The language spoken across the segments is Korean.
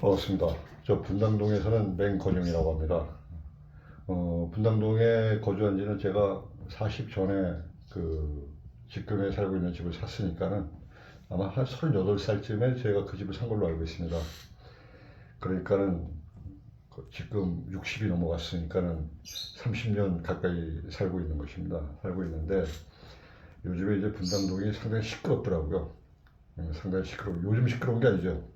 반갑습니다. 저 분당동에 서는 맹건영이라고 합니다. 분당동에 거주한 지는 제가 40 전에 지금에 살고 있는 집을 샀으니까는 아마 한 38살쯤에 제가 그 집을 산 걸로 알고 있습니다. 그러니까는 지금 60이 넘어갔으니까는 30년 가까이 살고 있는 것입니다. 살고 있는데 요즘에 이제 분당동이 상당히 시끄럽더라고요. 상당히 시끄러워. 요즘 시끄러운 게 아니죠.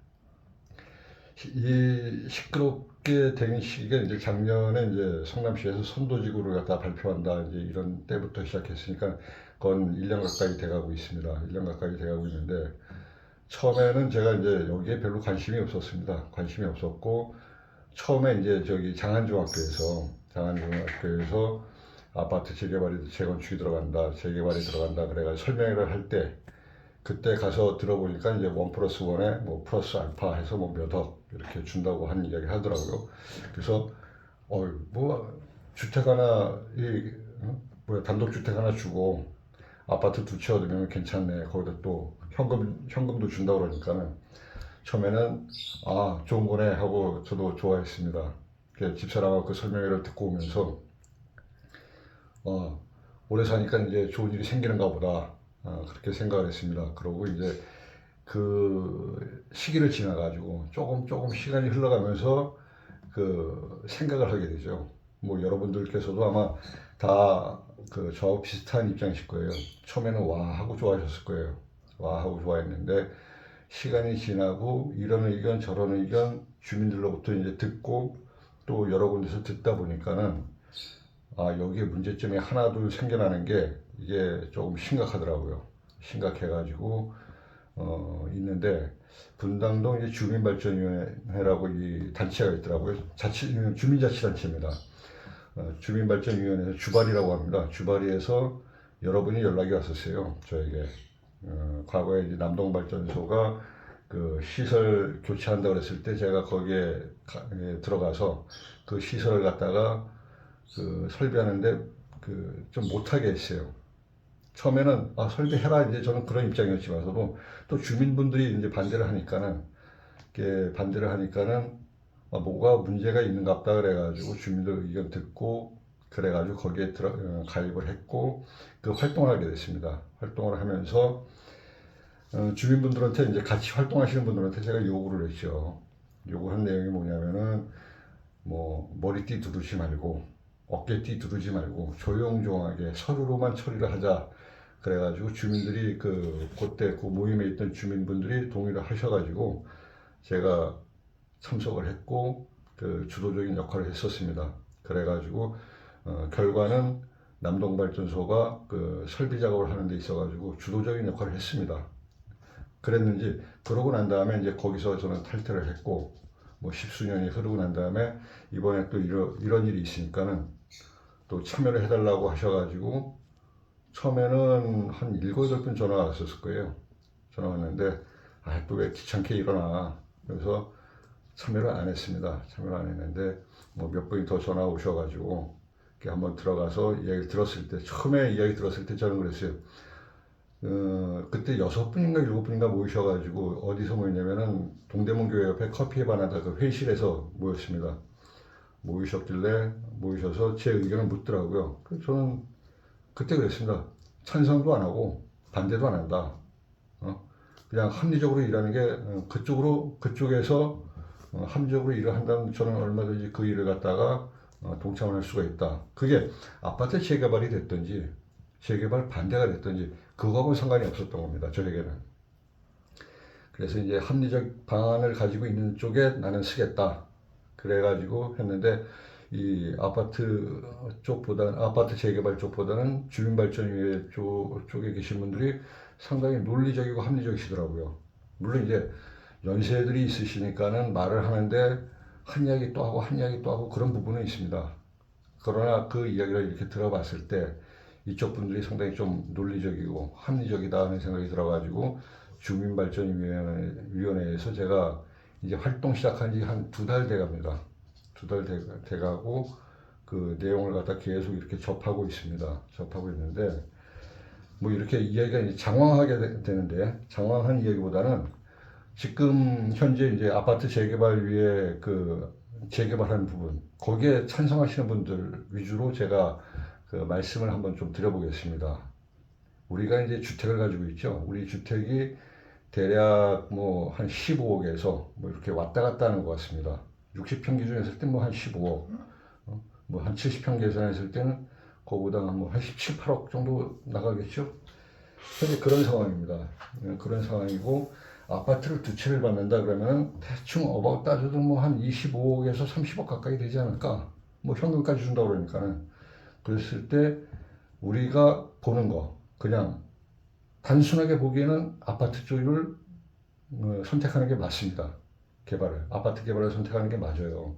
이 시끄럽게 된 시기가 이제 작년에 이제 성남시에서 선도지구를 갖다 발표한다 이제 이런 때부터 시작했으니까 그건 1년 가까이 돼가고 있습니다. 1년 가까이 돼가고 있는데 처음에는 제가 이제 여기에 별로 관심이 없었습니다. 관심이 없었고 처음에 이제 저기 장안중학교에서 아파트 재개발이 재건축이 들어간다, 재개발이 들어간다 그래가 설명회를 할 때 그때 가서 들어보니까 이제 원 플러스 원에 뭐 플러스 알파 해서 뭐 몇 억 이렇게 준다고 하는 이야기 하더라고요. 그래서 뭐 주택 하나 뭐야 단독주택 하나 주고 아파트 두 채 얻으면 괜찮네. 거기다 또 현금도 준다고 그러니까는 처음에는 아 좋은 거네 하고 저도 좋아했습니다. 집사람하고 그 설명회를 듣고 오면서 어, 오래 사니까 이제 좋은 일이 생기는가 보다. 그렇게 생각을 했습니다. 그러고 이제 그 시기를 지나가지고 조금 시간이 흘러가면서 그 생각을 하게 되죠. 뭐 여러분들께서도 아마 다 저하고 비슷한 입장이실 거예요. 처음에는 와 하고 좋아하셨을 거예요. 와 하고 좋아했는데 시간이 지나고 이런 의견 저런 의견 주민들로부터 이제 듣고 또 여러 군데서 듣다 보니까는 여기에 문제점이 하나 둘 생겨나는 게 이게 조금 심각하더라고요. 심각해가지고 있는데 분당동 이제 주민발전위원회라고 이 단체가 있더라고요. 주민자치단체입니다. 주민발전위원회에서 주발이라고 합니다. 주발이에서 여러분이 연락이 왔었어요. 저에게 과거에 이제 남동발전소가 그 시설 교체한다고 그랬을 때 제가 거기에 들어가서 그 시설을 갖다가 설비하는데 좀 못하게 했어요. 처음에는 설비해라 이제 저는 그런 입장이었지만서도 또 주민분들이 이제 반대를 하니까는 이렇게 반대를 하니까는 뭐가 문제가 있는갑다 그래가지고 주민들 의견 듣고 그래가지고 거기에 가입을 했고 그 활동을 하게 됐습니다. 활동을 하면서 주민분들한테 이제 같이 활동하시는 분들한테 제가 요구를 했죠. 요구한 내용이 뭐냐면은 뭐 머리띠 두르지 말고 어깨띠 두르지 말고 조용조용하게 서류로만 처리를 하자. 그래가지고 주민들이 그때 그 모임에 있던 주민분들이 동의를 하셔가지고 제가 참석을 했고 그 주도적인 역할을 했었습니다. 그래가지고 결과는 남동발전소가 그 설비 작업을 하는 데 있어가지고 주도적인 역할을 했습니다. 그랬는지 그러고 난 다음에 이제 거기서 저는 탈퇴를 했고 뭐 십수년이 흐르고 난 다음에 이번에 또 이런 일이 있으니까는 또 참여를 해달라고 하셔가지고 처음에는 한 7, 8번 전화가 왔었을 거예요. 전화 왔는데 또 왜 귀찮게 일어나. 그래서 참여를 안 했습니다. 참여를 안 했는데 뭐 몇 분이 더 전화 오셔가지고 이렇게 한번 들어가서 이야기를 들었을 때 처음에 이야기 들었을 때 저는 그랬어요. 그때 6분인가 7분인가 모이셔가지고 어디서 모였냐면은 동대문 교회 옆에 커피에 반하다 그 회의실에서 모였습니다. 모이셔서 제 의견을 묻더라고요. 저는 그때 그랬습니다. 찬성도 안 하고 반대도 안 한다. 그냥 합리적으로 일하는 게 그쪽에서 합리적으로 일을 한다면 저는 얼마든지 그 일을 갖다가 동참을 할 수가 있다. 그게 아파트 재개발이 됐든지 재개발 반대가 됐든지 그거하고는 상관이 없었던 겁니다. 저에게는. 그래서 이제 합리적 방안을 가지고 있는 쪽에 나는 쓰겠다. 그래가지고 했는데 이 아파트 재개발 쪽보다는 주민발전위원회 쪽에 계신 분들이 상당히 논리적이고 합리적이시더라고요. 물론 이제 연세들이 있으시니까는 말을 하는데 한 이야기 또 하고 한 이야기 또 하고 그런 부분은 있습니다. 그러나 그 이야기를 이렇게 들어봤을 때 이쪽 분들이 상당히 좀 논리적이고 합리적이다 하는 생각이 들어가지고 주민발전위원회에서 제가 이제 활동 시작한 지 한 2달 돼갑니다. 2달 돼가고 그 내용을 갖다 계속 이렇게 접하고 있습니다. 접하고 있는데 뭐 이렇게 이야기가 이제 장황하게 되는데 장황한 이야기보다는 지금 현재 이제 아파트 재개발 위에 그 재개발하는 부분, 거기에 찬성하시는 분들 위주로 제가 그 말씀을 한번 좀 드려보겠습니다. 우리가 이제 주택을 가지고 있죠. 우리 주택이 대략 뭐 한 15억에서 뭐 이렇게 왔다 갔다 하는 것 같습니다. 60평 기준에 했을 때 뭐 한 15억, 뭐 한 70평 계산했을 때는 그거보다 뭐한 17, 8억 정도 나가겠죠. 현재 그런 상황입니다. 그런 상황이고, 아파트를 두 채를 받는다 그러면 대충 어바웃 따져도 뭐 한 25억에서 30억 가까이 되지 않을까? 뭐 현금까지 준다고 그러니까는. 그랬을 때 우리가 보는 거, 그냥 단순하게 보기에는 아파트 쪽을 선택하는 게 맞습니다. 아파트 개발을 선택하는 게 맞아요.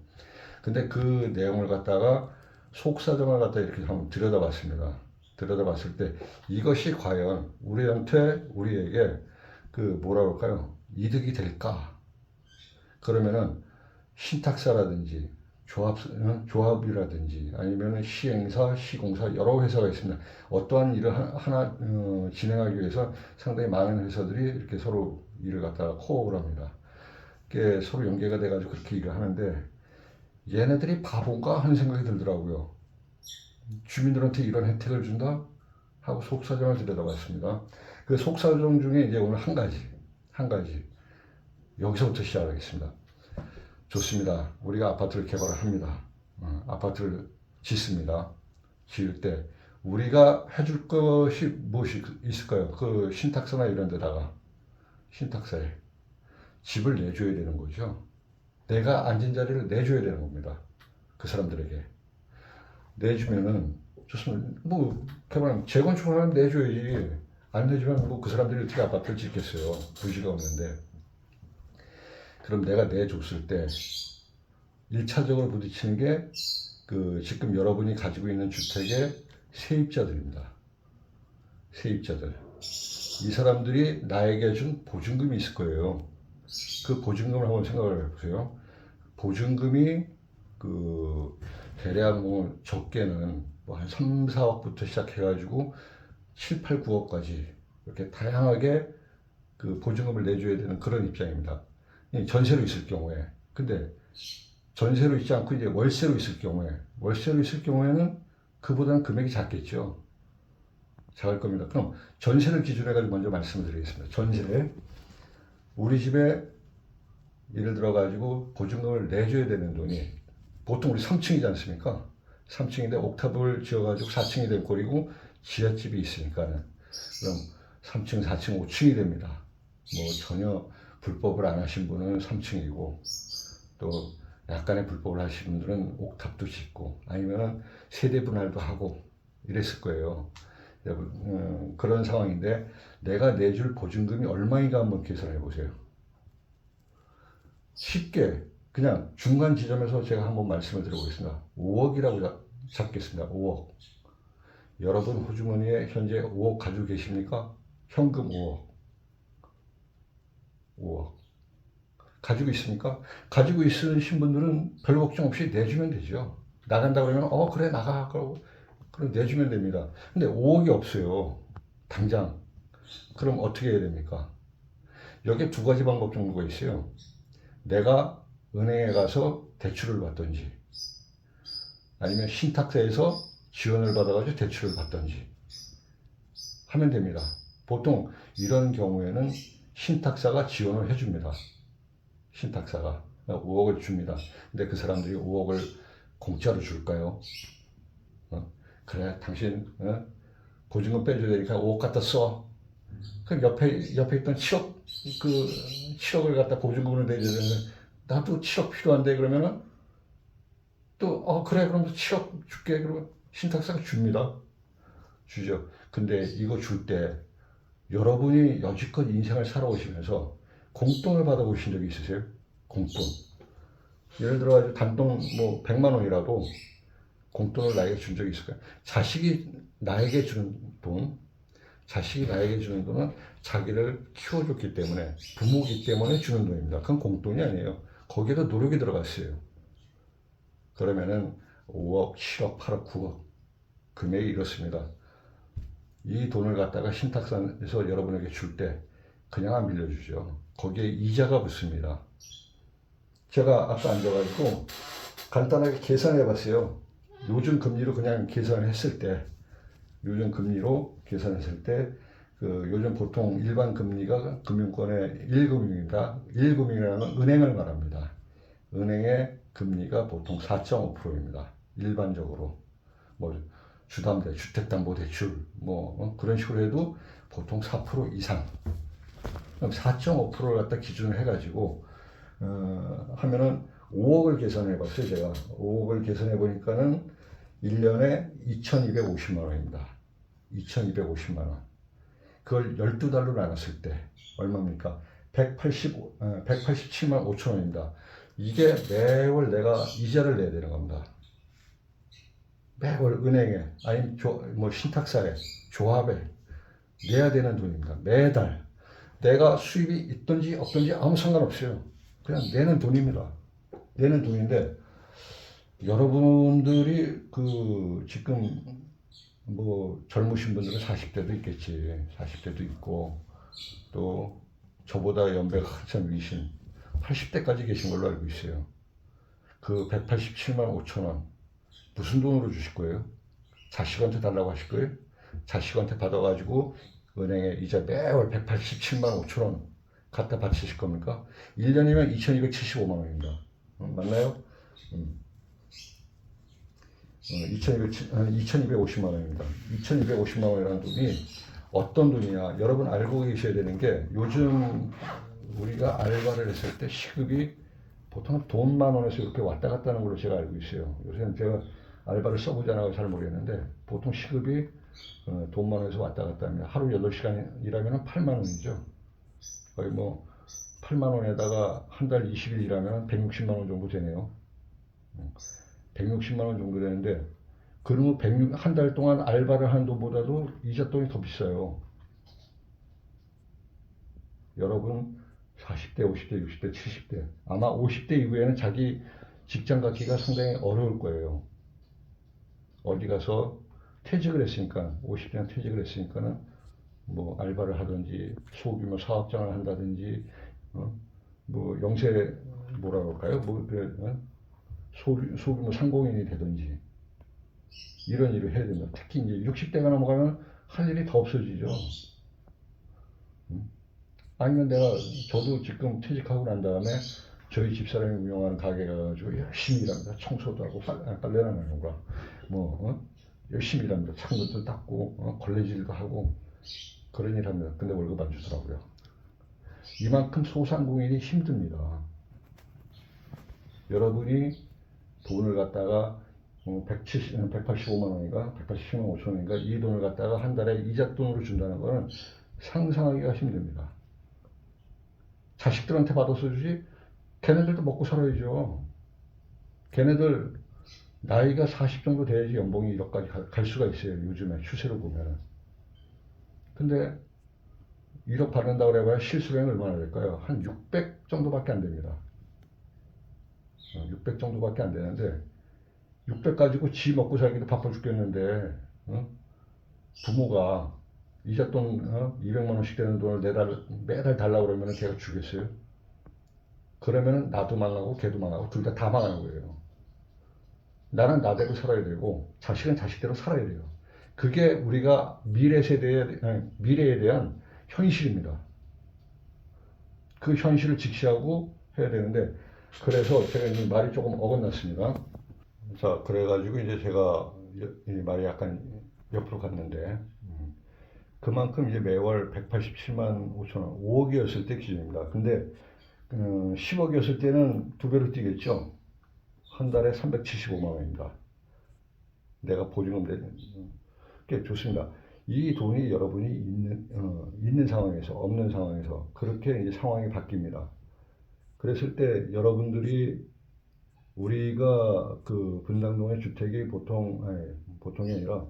근데 그 내용을 갖다가 속사정을 갖다 이렇게 한번 들여다봤습니다. 들여다봤을 때 이것이 과연 우리에게 그 뭐라 그럴까요? 이득이 될까? 그러면은 신탁사라든지 조합이라든지 아니면 시행사, 시공사 여러 회사가 있습니다. 어떠한 일을 하나 진행하기 위해서 상당히 많은 회사들이 이렇게 서로 일을 갖다가 코업을 합니다. 이게 서로 연계가 돼가지고 그렇게 일을 하는데 얘네들이 바본가 하는 생각이 들더라고요. 주민들한테 이런 혜택을 준다? 하고 속사정을 들여다봤습니다. 그 속사정 중에 이제 오늘 한 가지. 여기서부터 시작하겠습니다. 좋습니다. 우리가 아파트를 개발을 합니다. 아파트를 짓습니다. 지을 때 우리가 해줄 것이 무엇이 있을까요? 그 신탁사나 이런 데다가 신탁사에 집을 내줘야 되는 거죠. 내가 앉은 자리를 내줘야 되는 겁니다. 그 사람들에게. 내주면은 좋습니다. 뭐 개발하면 재건축을 하면 내줘야지. 안 내주면 뭐 그 사람들이 어떻게 아파트를 짓겠어요. 부지가 없는데. 그럼 내가 내줬을 때 1차적으로 부딪히는 게 그 지금 여러분이 가지고 있는 주택의 세입자들입니다. 세입자들. 이 사람들이 나에게 준 보증금이 있을 거예요. 그 보증금을 한번 생각을 해보세요. 보증금이 그 대략 뭐 적게는 뭐 한 3, 4억부터 시작해가지고 7, 8, 9억까지 이렇게 다양하게 그 보증금을 내줘야 되는 그런 입장입니다. 전세로 있을 경우에. 근데 전세로 있지 않고 이제 월세로 있을 경우에는 그보다는 금액이 작겠죠. 작을 겁니다. 그럼 전세를 기준으로 해가지고 먼저 말씀을 드리겠습니다. 전세. 우리 집에 예를 들어가지고 보증금을 내줘야 되는 돈이 보통 우리 3층이지 않습니까? 3층인데 옥탑을 지어가지고 4층이 될 꼴이고 지하집이 있으니까는 그럼 3층, 4층, 5층이 됩니다. 뭐 전혀 불법을 안 하신 분은 3층이고 또 약간의 불법을 하신 분들은 옥탑도 짓고 아니면 세대 분할도 하고 이랬을 거예요. 그런 상황인데 내가 내줄 보증금이 얼마인가 한번 계산해 보세요. 쉽게 그냥 중간 지점에서 제가 한번 말씀을 드려보겠습니다. 5억이라고 잡겠습니다. 5억. 여러분 호주머니에 현재 5억 가지고 계십니까? 현금 5억. 5억. 가지고 있습니까? 가지고 있으신 분들은 별 걱정 없이 내주면 되죠. 나간다 그러면 그래 나가 그러고 그럼 내주면 됩니다. 근데 5억이 없어요. 당장. 그럼 어떻게 해야 됩니까? 여기에 두 가지 방법 정도가 있어요. 내가 은행에 가서 대출을 받든지 아니면 신탁사에서 지원을 받아가지고 대출을 받든지 하면 됩니다. 보통 이런 경우에는 신탁사가 지원을 해줍니다. 신탁사가 5억을 줍니다. 근데 그 사람들이 5억을 공짜로 줄까요? 그래 당신 보증금 빼줘야 되니까 5억 갖다 써. 그럼 옆에 있던 7억을 갖다 보증금으로 내줘야 되는 나도 7억 필요한데 그러면은 또 그래 그럼 7억 줄게 그러면 신탁사가 줍니다. 주죠. 근데 이거 줄 때 여러분이 여지껏 인생을 살아오시면서 공돈을 받아보신 적이 있으세요? 공돈. 예를 들어 단돈 뭐 100만 원이라도 공돈을 나에게 준 적이 있을까요? 자식이 나에게 주는 돈은 자기를 키워줬기 때문에 부모기 때문에 주는 돈입니다. 그건 공돈이 아니에요. 거기에도 노력이 들어갔어요. 그러면은 5억, 7억, 8억, 9억 금액이 이렇습니다. 이 돈을 갖다가 신탁사에서 여러분에게 줄 때 그냥 안 빌려주죠. 거기에 이자가 붙습니다. 제가 아까 앉아가지고 간단하게 계산해 봤어요. 요즘 금리로 그냥 계산했을 때, 요즘 금리로 계산했을 때, 요즘 보통 일반 금리가 금융권의 1금융입니다. 1금융이라는 은행을 말합니다. 은행의 금리가 보통 4.5%입니다. 일반적으로. 뭐, 주담대, 주택담보대출, 그런 식으로 해도 보통 4% 이상. 그럼 4.5%를 갖다 기준을 해가지고, 하면은 5억을 계산해 봤어요, 제가. 5억을 계산해 보니까는 1년에 2,250만 원입니다. 2,250만 원. 그걸 12달로 나눴을 때 얼마입니까? 187만 5천 원입니다. 이게 매월 내가 이자를 내야 되는 겁니다. 매월 은행에, 아니면 신탁사에, 조합에 내야 되는 돈입니다. 매달. 내가 수입이 있든지 없든지 아무 상관없어요. 그냥 내는 돈입니다. 내는 돈인데, 여러분들이 지금 젊으신 분들은 40대도 있겠지. 40대도 있고, 또 저보다 연배가 한참 위신 80대까지 계신 걸로 알고 있어요. 그 187만 5천 원 무슨 돈으로 주실 거예요? 자식한테 달라고 하실 거예요? 자식한테 받아가지고 은행에 이자 매월 187만 5천 원 갖다 바치실 겁니까? 1년이면 2275만 원입니다. 맞나요? 2250만 원입니다. 2250만 원이라는 돈이 어떤 돈이냐? 여러분 알고 계셔야 되는 게, 요즘 우리가 알바를 했을 때 시급이 보통 돈 10,000원에서 이렇게 왔다 갔다 하는 걸로 제가 알고 있어요. 요새는 제가 알바를 써보지 않아서 잘 모르겠는데, 보통 시급이 돈 10,000원에서 왔다 갔다 합니다. 하루 8시간 일하면 8만 원이죠. 거의 8만 원에다가 한 달 20일 일하면 160만 원 정도 되네요. 160만 원 정도 되는데, 그러면 한 달 동안 알바를 하는 돈보다도 이자 돈이 더 비싸요. 여러분 40대, 50대, 60대, 70대, 아마 50대 이후에는 자기 직장 갖기가 상당히 어려울 거예요. 어디 가서 퇴직을 했으니까, 50대는 퇴직을 했으니까는 알바를 하든지 소규모 사업장을 한다든지, 영세 그럴까요? 소규모 상공인이 되든지 이런 일을 해야 된다. 특히 이제 60대가 넘어가면 할 일이 더 없어지죠. 아니면 저도 지금 퇴직하고 난 다음에 저희 집사람이 운영하는 가게 가가지고 열심히 일합니다. 청소도 하고 빨래나 하는 거, 열심히 일합니다. 창문도 닦고, 걸레질도 하고, 그런 일 합니다. 근데 월급 안 주더라고요. 이만큼 소상공인이 힘듭니다. 여러분이 돈을 갖다가 185만 원인가 187만 5천 원인가 이 돈을 갖다가 한 달에 이자 돈으로 준다는 거는 상상하기가 힘듭니다. 자식들한테 받아서 주지, 걔네들도 먹고 살아야죠. 걔네들 나이가 40 정도 돼야지 연봉이 1억까지 갈 수가 있어요. 요즘에 추세로 보면. 근데 1억 받는다고 그래봐야 실수령이 얼마나 될까요? 한 600 정도밖에 안 됩니다. 600 정도밖에 안 되는데, 600 가지고 지 먹고 살기도 바빠 죽겠는데, 부모가 이자돈 200만 원씩 되는 돈을 매달 달라고 그러면 걔가 주겠어요? 그러면 나도 망하고 걔도 망하고 둘 다 망하는 거예요. 나는 나대로 살아야 되고 자식은 자식대로 살아야 돼요. 그게 우리가 미래에 대한 현실입니다. 그 현실을 직시하고 해야 되는데, 그래서 제가 이제 말이 조금 어긋났습니다. 자, 그래가지고 이제 제가 이 말이 약간 옆으로 갔는데, 그만큼 이제 매월 187만 5천 원, 5억이었을 때 기준입니다. 근데 10억이었을 때는 두 배로 뛰겠죠. 한 달에 375만 원입니다. 내가 보증금 내는 게 좋습니다. 이 돈이 여러분이 있는 상황에서, 없는 상황에서 그렇게 이제 상황이 바뀝니다. 그랬을 때 여러분들이, 우리가 분당동의 주택이 보통이 아니라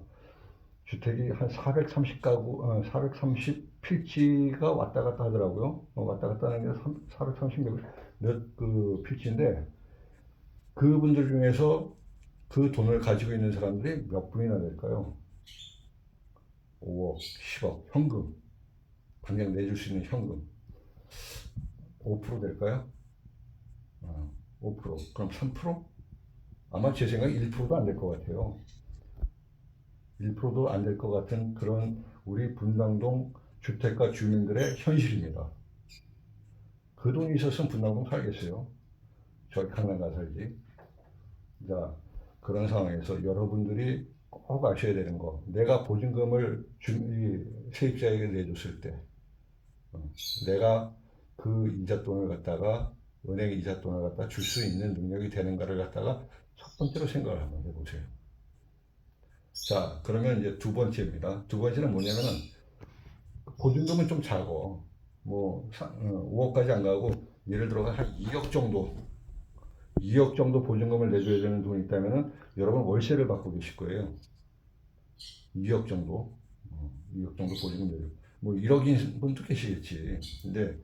주택이 한 430가구, 430필지가 왔다 갔다 하더라고요. 왔다 갔다 하는 게 430 몇 필지인데, 그분들 중에서 그 돈을 가지고 있는 사람들이 몇 분이나 될까요? 5억, 10억, 현금. 당장 내줄 수 있는 현금. 5% 될까요? 5%. 그럼 3%? 아마 제 생각에 1%도 안 될 것 같아요. 1%도 안 될 것 같은 그런 우리 분당동 주택가 주민들의 현실입니다. 그 돈이 있었으면 분당동 살겠어요. 저희 강남 가 살지. 자, 그런 상황에서 여러분들이 꼭 아셔야 되는 거. 내가 보증금을 세입자에게 내줬을 때, 내가 그 이자 돈을 갖다가 은행 이자 돈을 갖다 줄 수 있는 능력이 되는가를 갖다가 첫 번째로 생각을 한번 해보세요. 자, 그러면 이제 두 번째입니다. 두 번째는 뭐냐면은 보증금은 좀 작어. 뭐 5억까지 안 가고 예를 들어 한 2억 정도, 2억 정도 보증금을 내줘야 되는 돈이 있다면은 여러분 월세를 받고 계실 거예요. 2억 정도, 2억 정도 보증금 내줘. 뭐 1억인 분도 계시겠지. 근데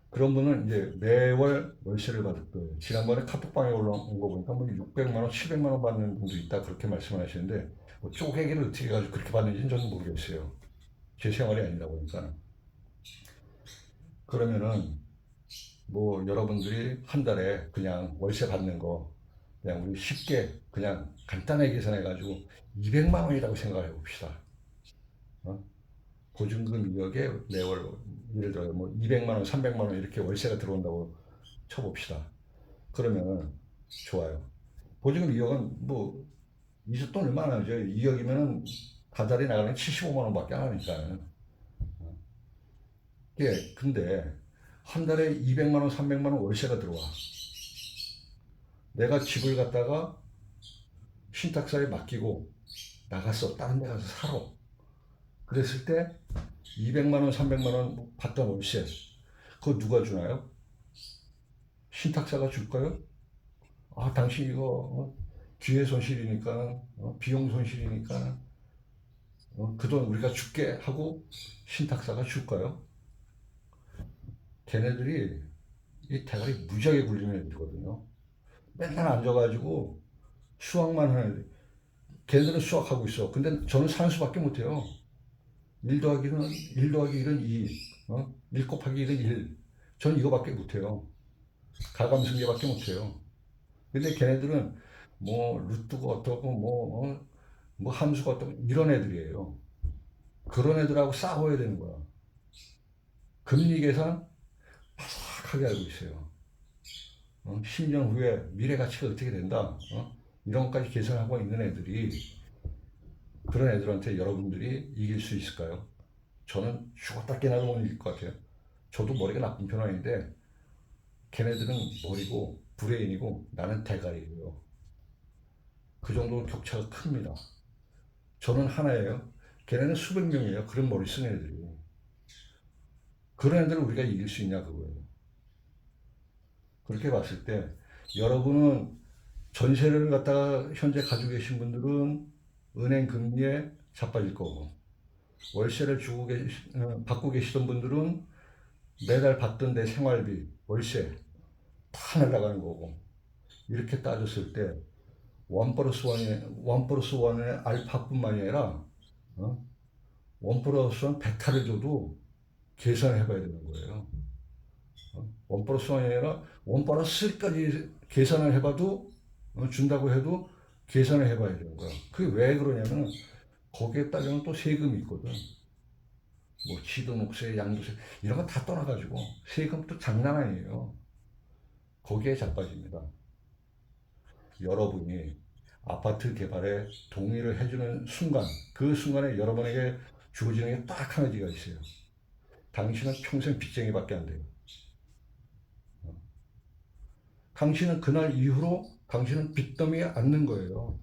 그런 분은 이제 매월 월세를 받을 거예요. 지난번에 카톡방에 올라온 거 보니까 뭐 600만 원, 700만 원 받는 분도 있다 그렇게 말씀을 하시는데 뭐 쪼개기를 어떻게 해가지고 그렇게 받는지는 저는 모르겠어요. 제 생활이 아니다 보니까. 그러면은 뭐 여러분들이 한 달에 그냥 월세 받는 거 그냥 우리 쉽게 그냥 간단하게 계산해가지고 200만 원이라고 생각해 봅시다. 어? 보증금 2억에 매월 예를 들어 뭐 200만 원, 300만 원 이렇게 월세가 들어온다고 쳐봅시다. 그러면 좋아요. 보증금 2억은 뭐 이주 돈 얼마나 하죠? 2억이면은 다달이 나가면 75만 원밖에 안 하니까. 예, 근데 한 달에 200만 원, 300만 원 월세가 들어와. 내가 집을 갖다가 신탁사에 맡기고 나갔어. 다른 데 가서 살아. 그랬을 때 200만 원, 300만 원 받던 월세. 그거 누가 주나요? 신탁사가 줄까요? 아, 당신 이거 기회 손실이니까, 비용 손실이니까, 그 돈 우리가 줄게 하고 신탁사가 줄까요? 걔네들이 이 대가리 무지하게 굴리는 애들이거든요. 맨날 앉아가지고 수학만 하는 애들. 걔네들은 수학하고 있어. 근데 저는 사는 수밖에 못해요. 1 더하기 1은 1 더하기 1은 2. 1 곱하기 1은 1. 전 이거밖에 못해요. 가감승계밖에 못해요. 근데 걔네들은 뭐 루트가 어떻고 뭐 함수가 어떻고 이런 애들이에요. 그런 애들하고 싸워야 되는 거야. 금리 계산 정확하게 알고 있어요. 10년 후에 미래 가치가 어떻게 된다. 이런 것까지 계산하고 있는 애들이 그런 애들한테 여러분들이 이길 수 있을까요? 저는 죽었다 깨나도 못 이길 것 같아요. 저도 머리가 나쁜 편 아닌데 걔네들은 머리고 브레인이고 나는 대가리고요. 그 정도 격차가 큽니다. 저는 하나예요. 걔네는 수백 명이에요. 그런 머리 쓰는 애들이. 그런 애들을 우리가 이길 수 있냐 그거예요. 그렇게 봤을 때 여러분은 전세를 갖다가 현재 가지고 계신 분들은 은행 금리에 자빠질 거고 월세를 받고 계시던 분들은 매달 받던 내 생활비, 월세 다 날라가는 거고 이렇게 따졌을 때 원 플러스 원의 알파뿐만이 아니라 원 플러스 원 베타를 줘도 계산을 해봐야 되는 거예요. 원 플러스 원이 아니라 원 플러스 3까지 계산을 해봐도 준다고 해도 계산을 해봐야 되는 거야. 그게 왜 그러냐면 거기에 따르면 또 세금이 있거든. 뭐 지도목세, 양도세 이런 거 다 떠나가지고 세금도 장난 아니에요. 거기에 자빠집니다. 여러분이 아파트 개발에 동의를 해주는 순간 그 순간에 여러분에게 주어지는 게 딱 한 가지가 있어요. 당신은 평생 빚쟁이밖에 안 돼요. 당신은 그날 이후로 당신은 빚더미에 앉는 거예요.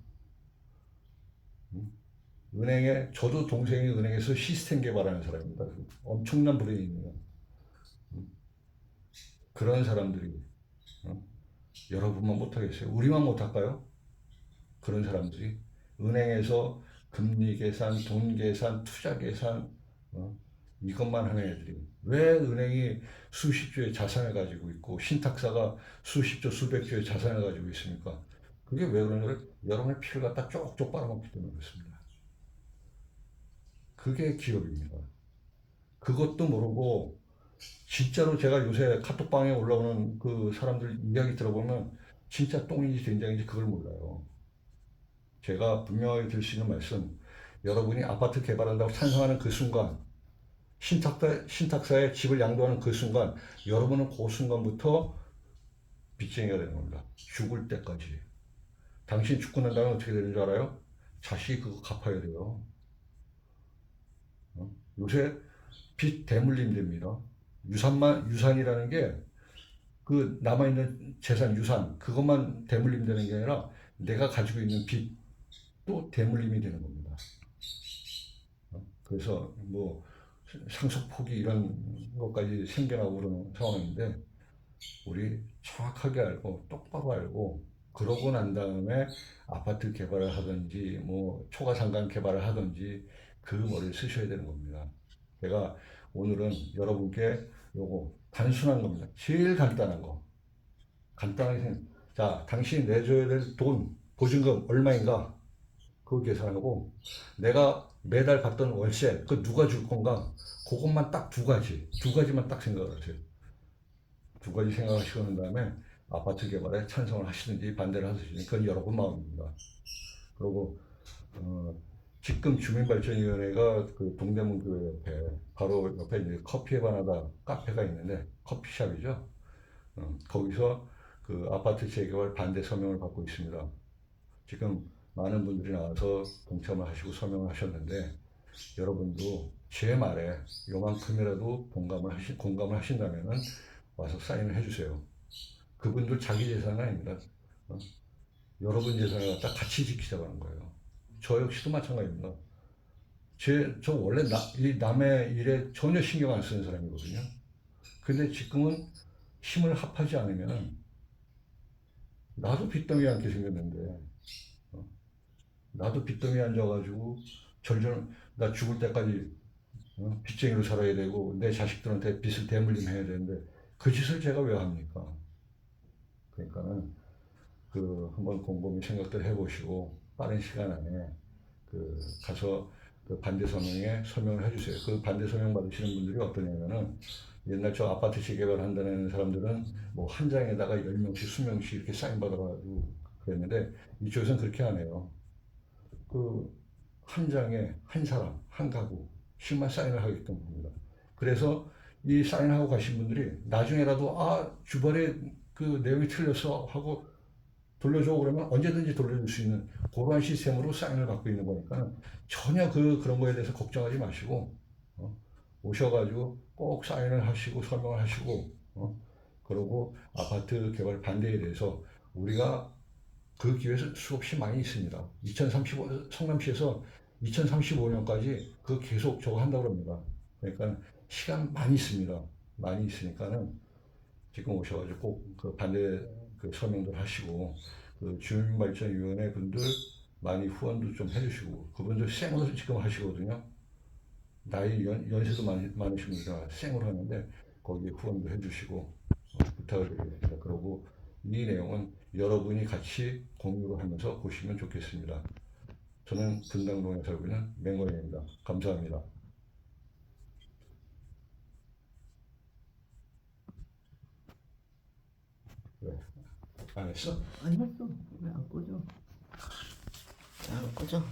은행에 저도 동생이 은행에서 시스템 개발하는 사람입니다. 엄청난 브레인이에요. 그런 사람들이 여러분만 못하겠어요. 우리만 못할까요? 그런 사람들이 은행에서 금리 계산, 돈 계산, 투자 계산 이것만 하는 애들이 왜 은행이 수십조의 자산을 가지고 있고 신탁사가 수십조, 수백조의 자산을 가지고 있습니까? 그게 왜 그러냐면 여러분의 피를 갖다 쪽쪽 빨아먹기 때문에 그렇습니다. 그게 기업입니다. 그것도 모르고 진짜로 제가 요새 카톡방에 올라오는 그 사람들 이야기 들어보면 진짜 똥인지 된장인지 그걸 몰라요. 제가 분명하게 드릴 수 있는 말씀, 여러분이 아파트 개발한다고 찬성하는 그 순간, 신탁사에 집을 양도하는 그 순간, 여러분은 그 순간부터 빚쟁이가 되는 겁니다. 죽을 때까지. 당신 죽고 난 다음에 어떻게 되는 줄 알아요? 자식이 그거 갚아야 돼요. 요새 빚 대물림 됩니다. 유산이라는 게 그 남아있는 재산, 유산, 그것만 대물림 되는 게 아니라 내가 가지고 있는 빚도 대물림이 되는 겁니다. 그래서 뭐 상속포기 이런 것까지 생겨나고 그러는 상황인데 우리 정확하게 알고 똑바로 알고 그러고 난 다음에 아파트 개발을 하든지 뭐 초가상가 개발을 하든지 그 머리를 쓰셔야 되는 겁니다. 제가 오늘은 여러분께 요거 단순한 겁니다. 제일 간단한 거. 간단하게 자, 당신이 내줘야 될 돈, 보증금 얼마인가? 그거 계산하고 내가 매달 받던 월세, 그 누가 줄 건가? 그것만 딱 두 가지만 딱 생각을 하세요. 두 가지 생각하시고 난 다음에 아파트 개발에 찬성을 하시든지 반대를 하시든지 그건 여러분 마음입니다. 그리고 어, 지금 주민발전위원회가 그 동대문교회 옆에 바로 옆에 이제 커피에 반하다 카페가 있는데 커피숍이죠. 거기서 그 아파트 재개발 반대 서명을 받고 있습니다. 지금 많은 분들이 나와서 동참을 하시고 서명을 하셨는데 여러분도 제 말에 요만큼이라도 공감을 하신다면은 와서 사인을 해주세요. 그분들 자기 재산은 아닙니다. 어? 여러분 재산을 갖다 같이 지키자고 하는 거예요. 저 역시도 마찬가지입니다. 저 원래 이 남의 일에 전혀 신경 안 쓰는 사람이거든요. 근데 지금은 힘을 합하지 않으면 나도 빚덩이 앉게 생겼는데 어? 나도 빚덩이 앉아가지고 나 죽을 때까지 빚쟁이로 살아야 되고 내 자식들한테 빚을 대물림해야 되는데 그 짓을 제가 왜 합니까? 그러니까는 그 한번 곰곰이 생각들 해보시고 빠른 시간 안에 그 가서 그 반대 서명에 서명을 해주세요. 그 반대 서명 받으시는 분들이 어떠냐면은 옛날 저 아파트 재개발 한다는 사람들은 뭐 한 장에다가 10명씩 20명씩 이렇게 사인 받아가지고 그랬는데 이쪽에서는 그렇게 안 해요. 그 한 장에 한 사람, 한 가구씩만 사인을 하게끔 합니다. 그래서 이 사인하고 가신 분들이 나중에라도 주발에 그 내용이 틀렸어 하고 돌려줘 그러면 언제든지 돌려줄 수 있는 그러한 시스템으로 사인을 받고 있는 거니까 전혀 그런 거에 대해서 걱정하지 마시고 어, 오셔가지고 꼭 사인을 하시고 설명을 하시고 그러고 아파트 개발 반대에 대해서 우리가 그 기회에서 수없이 많이 있습니다. 2035 성남시에서 2035년까지 그 계속 저거 한다고 합니다. 그러니까 시간 많이 있습니다. 많이 있으니까는 지금 오셔가지고 꼭 그 반대 그 서명들 하시고 그 주민발전위원회 분들 많이 후원도 좀 해주시고 그분들 생으로 지금 하시거든요. 연세도 많으신 분들 생으로 하는데 거기에 후원도 해주시고 부탁을 드리겠습니다. 그리고 이 내용은 여러분이 같이 공유를 하면서 보시면 좋겠습니다. 저는 분당동에 살고 있는 맹건입니다. 감사합니다. 왜? 안 했어? 안 했어. 왜 안 꺼져? 안 꺼져.